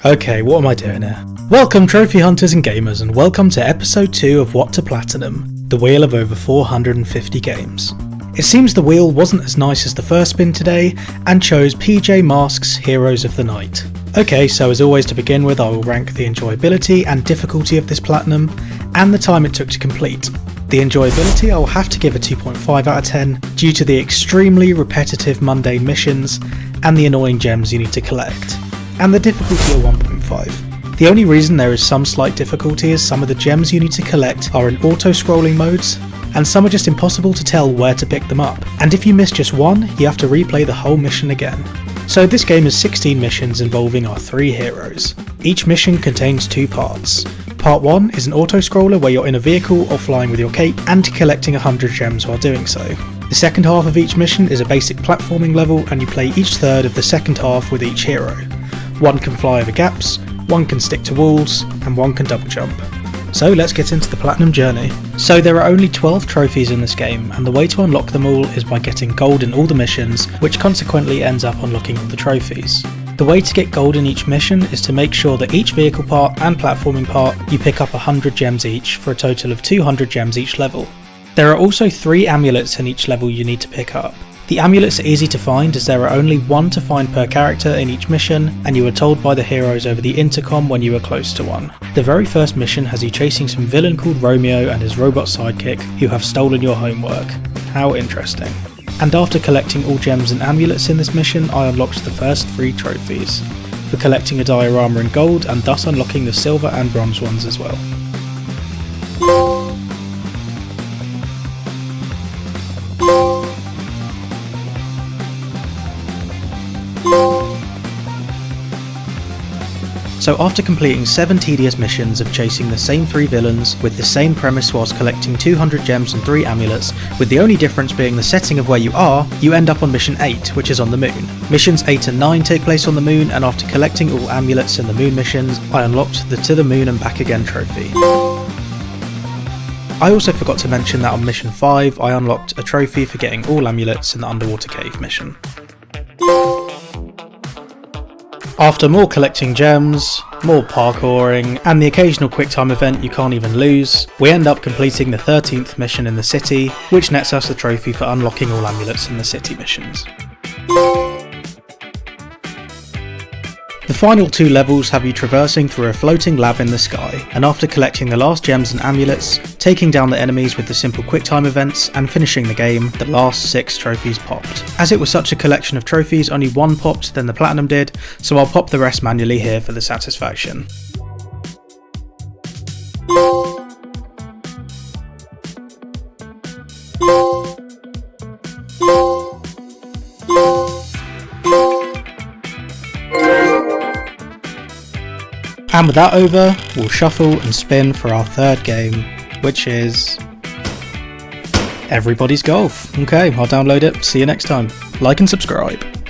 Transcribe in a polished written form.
Okay, what am I doing here? Welcome trophy hunters and gamers, and welcome to episode 2 of What to Platinum, the wheel of over 450 games. It seems the wheel wasn't as nice as the first spin today, and chose PJ Mask's Heroes of the Night. Okay, so as always to begin with, I will rank the enjoyability and difficulty of this platinum, and the time it took to complete. The enjoyability I will have to give a 2.5 out of 10 due to the extremely repetitive mundane missions and the annoying gems you need to collect, and the difficulty a 1.5. The only reason there is some slight difficulty is some of the gems you need to collect are in auto-scrolling modes, and some are just impossible to tell where to pick them up, and if you miss just one, you have to replay the whole mission again. So this game is 16 missions involving our 3 heroes. Each mission contains 2 parts. Part 1 is an auto-scroller where you're in a vehicle or flying with your cape and collecting 100 gems while doing so. The second half of each mission is a basic platforming level, and you play each third of the second half with each hero. One can fly over gaps, one can stick to walls, and one can double jump. So let's get into the platinum journey. So there are only 12 trophies in this game, and the way to unlock them all is by getting gold in all the missions, which consequently ends up unlocking all the trophies. The way to get gold in each mission is to make sure that each vehicle part and platforming part you pick up 100 gems each, for a total of 200 gems each level. There are also 3 amulets in each level you need to pick up. The amulets are easy to find as there are only 1 to find per character in each mission, and you are told by the heroes over the intercom when you are close to one. The very first mission has you chasing some villain called Romeo and his robot sidekick who have stolen your homework. How interesting. And after collecting all gems and amulets in this mission, I unlocked the first 3 trophies, for collecting a diorama in gold and thus unlocking the silver and bronze ones as well. So after completing 7 tedious missions of chasing the same 3 villains with the same premise whilst collecting 200 gems and 3 amulets, with the only difference being the setting of where you are, you end up on mission 8, which is on the moon. Missions 8 and 9 take place on the moon, and after collecting all amulets in the moon missions, I unlocked the To the Moon and Back Again trophy. I also forgot to mention that on mission 5 I unlocked a trophy for getting all amulets in the underwater cave mission. After more collecting gems, more parkouring, and the occasional quick time event you can't even lose, we end up completing the 13th mission in the city, which nets us the trophy for unlocking all amulets in the city missions. The final 2 levels have you traversing through a floating lab in the sky, and after collecting the last gems and amulets, taking down the enemies with the simple quicktime events, and finishing the game, the last 6 trophies popped. As it was such a collection of trophies, only 1 popped than the platinum did, so I'll pop the rest manually here for the satisfaction. And with that over, we'll shuffle and spin for our 3rd game, which is Everybody's Golf. Okay, I'll download it, see you next time. Like and subscribe.